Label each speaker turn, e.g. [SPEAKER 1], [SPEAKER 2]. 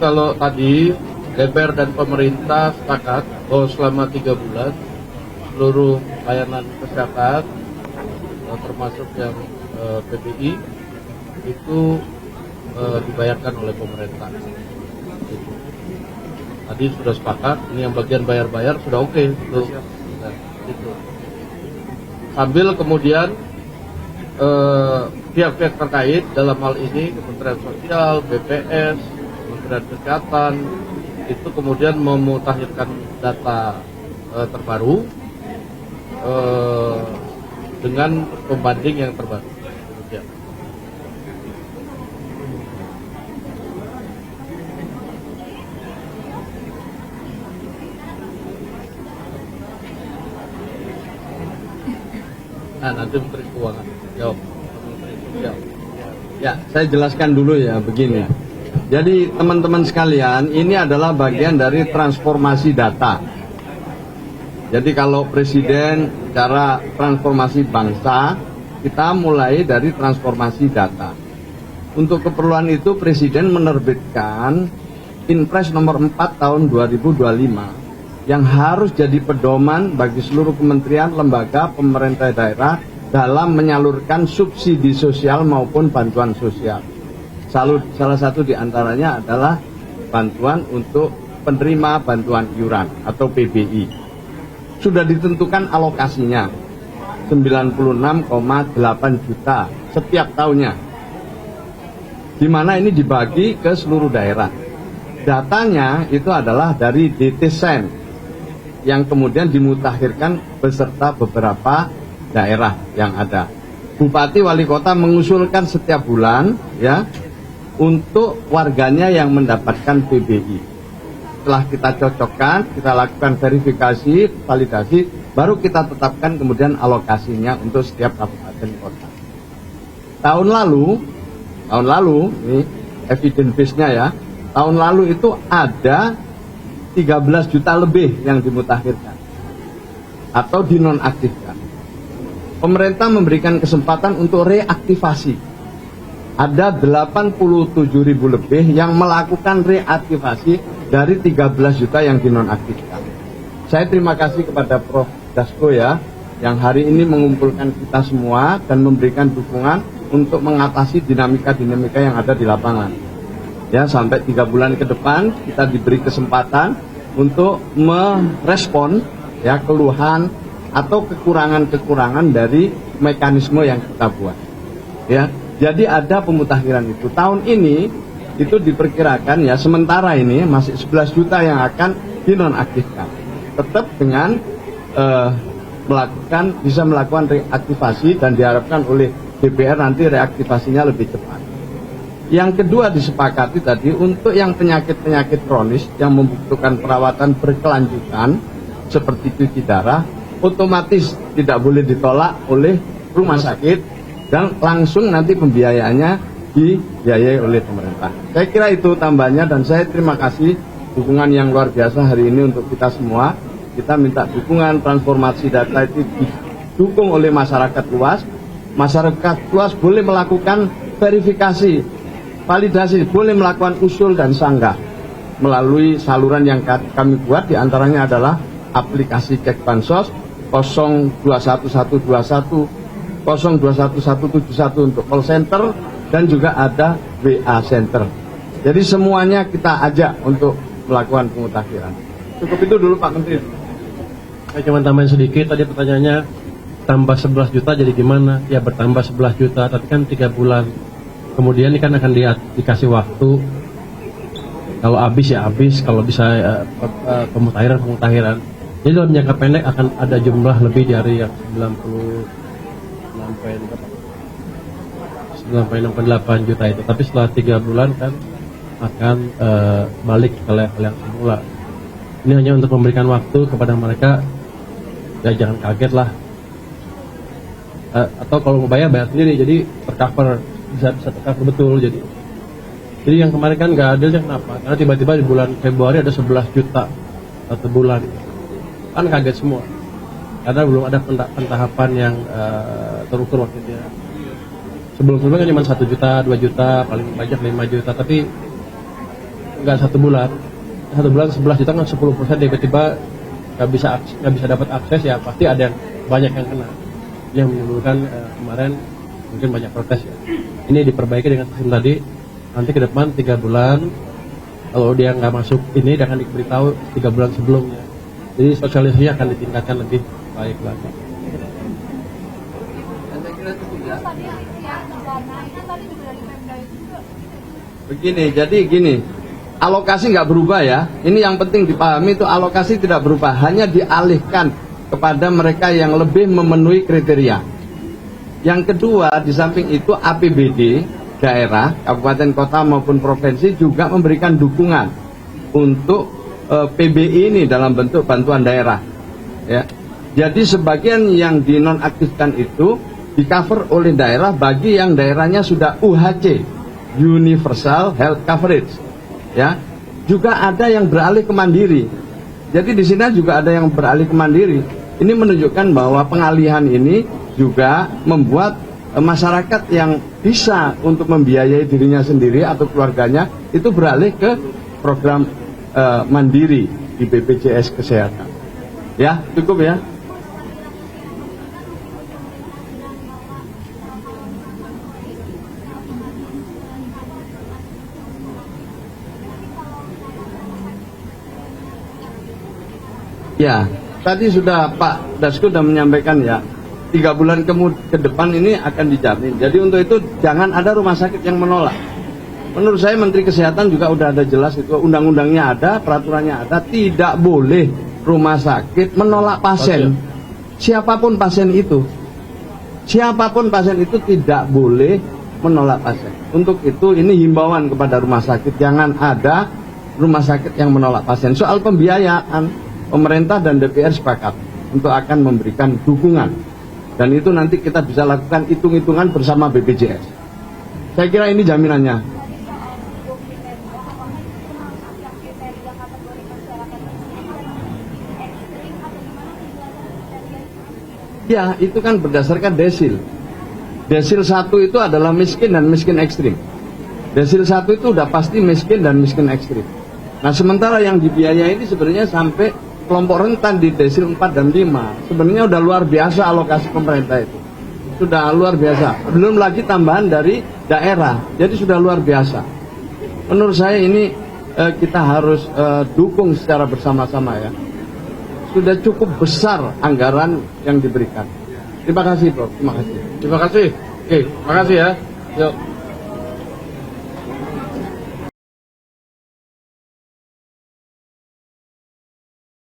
[SPEAKER 1] kalau tadi DPR dan pemerintah sepakat bahwa selama 3 bulan seluruh layanan kesehatan termasuk yang PBI itu dibayarkan oleh pemerintah. Tadi sudah sepakat, ini yang bagian bayar-bayar sudah oke. Itu. Sambil kemudian pihak-pihak terkait dalam hal ini Kementerian Sosial, BPS, Kementerian Kesehatan itu kemudian memutakhirkan data terbaru dengan pembanding yang terbaru. Demikian. Nah, nanti Menteri Keuangan jawab. Menteri Sosial.
[SPEAKER 2] Ya, saya jelaskan dulu ya, begini. Jadi teman-teman sekalian, ini adalah bagian dari transformasi data. Jadi kalau Presiden cara transformasi bangsa, kita mulai dari transformasi data. Untuk keperluan itu Presiden menerbitkan Inpres nomor 4 tahun 2025 yang harus jadi pedoman bagi seluruh kementerian, lembaga, pemerintah daerah dalam menyalurkan subsidi sosial maupun bantuan sosial. Salah satu diantaranya adalah bantuan untuk penerima bantuan iuran atau PBI. Sudah ditentukan alokasinya 96,8 juta setiap tahunnya, di mana ini dibagi ke seluruh daerah. Datanya itu adalah dari DTSen yang kemudian dimutakhirkan beserta beberapa daerah yang ada. Bupati wali kota mengusulkan setiap bulan ya untuk warganya yang mendapatkan PBI. Setelah kita cocokkan, kita lakukan verifikasi, validasi, baru kita tetapkan kemudian alokasinya untuk setiap kabupaten kota. Tahun lalu ini evidence base-nya ya. Tahun lalu itu ada 13 juta lebih yang dimutakhirkan atau dinonaktifkan. Pemerintah memberikan kesempatan untuk reaktivasi. Ada 87.000 lebih yang melakukan reaktivasi dari 13 juta yang dinonaktifkan. Saya terima kasih kepada Prof. Dasko ya, yang hari ini mengumpulkan kita semua dan memberikan dukungan untuk mengatasi dinamika-dinamika yang ada di lapangan. Ya, sampai 3 bulan ke depan kita diberi kesempatan untuk merespon ya keluhan atau kekurangan-kekurangan dari mekanisme yang kita buat. Ya, jadi ada pemutakhiran itu. Tahun ini itu diperkirakan ya sementara ini masih 11 juta yang akan dinonaktifkan. Tetap dengan bisa melakukan reaktivasi dan diharapkan oleh DPR nanti reaktivasinya lebih cepat. Yang kedua disepakati tadi untuk yang penyakit-penyakit kronis yang membutuhkan perawatan berkelanjutan seperti cuci darah, otomatis tidak boleh ditolak oleh rumah sakit dan langsung nanti pembiayaannya dibiayai oleh pemerintah. Saya kira itu tambahnya dan saya terima kasih dukungan yang luar biasa hari ini untuk kita semua. Kita minta dukungan transformasi data itu didukung oleh masyarakat luas. Masyarakat luas boleh melakukan verifikasi, validasi, boleh melakukan usul dan sanggah melalui saluran yang kami buat, diantaranya adalah aplikasi Cek Bansos 021121 021171 untuk call center dan juga ada WA center. Jadi semuanya kita ajak untuk melakukan pemutakhiran. Cukup itu dulu Pak Menteri.
[SPEAKER 3] Saya cuma tambahin sedikit, tadi pertanyaannya tambah 11 juta jadi gimana? Ya bertambah 11 juta, tapi kan 3 bulan. Kemudian ini kan akan dikasih waktu. Kalau habis ya habis, kalau bisa pemutakhiran. Jadi dalam jangka pendek akan ada jumlah lebih dari yang 96,8 juta itu. Tapi setelah 3 bulan kan akan balik ke level yang semula. Ini hanya untuk memberikan waktu kepada mereka, ya jangan kaget lah. Atau kalau mau bayar sendiri, jadi tercover, bisa tercover betul. Jadi yang kemarin kan nggak adilnya kenapa? Karena tiba-tiba di bulan Februari ada 11 juta satu bulan, kan kaget semua. Karena belum ada pentahapan yang terukur waktu itu. Sebelum-sebelumnya kan cuma 1 juta, 2 juta, paling banyak 5 juta. Tapi nggak 1 bulan 11 juta kan 10% tiba-tiba nggak bisa dapat akses, ya pasti ada yang banyak yang kena, yang menimbulkan kemarin mungkin banyak protes ya. Ini diperbaiki dengan sistem tadi, nanti ke depan 3 bulan kalau dia nggak masuk ini akan diberitahu 3 bulan sebelumnya, jadi sosialisasinya akan ditingkatkan lebih baik lagi.
[SPEAKER 2] Begini, jadi gini, alokasi nggak berubah ya. Ini yang penting dipahami, itu alokasi tidak berubah, hanya dialihkan kepada mereka yang lebih memenuhi kriteria. Yang kedua, di samping itu APBD daerah, kabupaten kota maupun provinsi juga memberikan dukungan untuk PBI ini dalam bentuk bantuan daerah. Ya. Jadi sebagian yang dinonaktifkan itu di cover oleh daerah bagi yang daerahnya sudah UHC, Universal Health Coverage. Ya, juga ada yang beralih ke mandiri. Jadi di sini juga ada yang beralih ke mandiri. Ini menunjukkan bahwa pengalihan ini juga membuat masyarakat yang bisa untuk membiayai dirinya sendiri atau keluarganya itu beralih ke program mandiri di BPJS Kesehatan. Ya, cukup ya. Ya, tadi sudah Pak Dasko sudah menyampaikan ya, 3 bulan ke depan ini akan dijamin. Jadi untuk itu jangan ada rumah sakit yang menolak. Menurut saya Menteri Kesehatan juga udah ada jelas itu, undang-undangnya ada, peraturannya ada, tidak boleh rumah sakit menolak pasien. Siapapun pasien itu. Siapapun pasien itu tidak boleh menolak pasien. Untuk itu ini himbauan kepada rumah sakit, jangan ada rumah sakit yang menolak pasien. Soal pembiayaan, pemerintah dan DPR sepakat untuk akan memberikan dukungan, dan itu nanti kita bisa lakukan hitung-hitungan bersama BPJS. Saya kira ini jaminannya. Ya, itu kan berdasarkan desil. Desil 1 itu adalah miskin dan miskin ekstrim. Desil 1 itu udah pasti miskin dan miskin ekstrim. Nah, sementara yang dibiayai ini sebenarnya sampai kelompok rentan di desil 4 dan 5. Sebenarnya udah luar biasa alokasi pemerintah itu. Sudah luar biasa. Belum lagi tambahan dari daerah. Jadi sudah luar biasa. Menurut saya ini kita harus dukung secara bersama-sama ya. Sudah cukup besar anggaran yang diberikan. Terima kasih, Prof. Terima kasih.
[SPEAKER 1] Terima kasih. Oke, makasih ya. Yuk.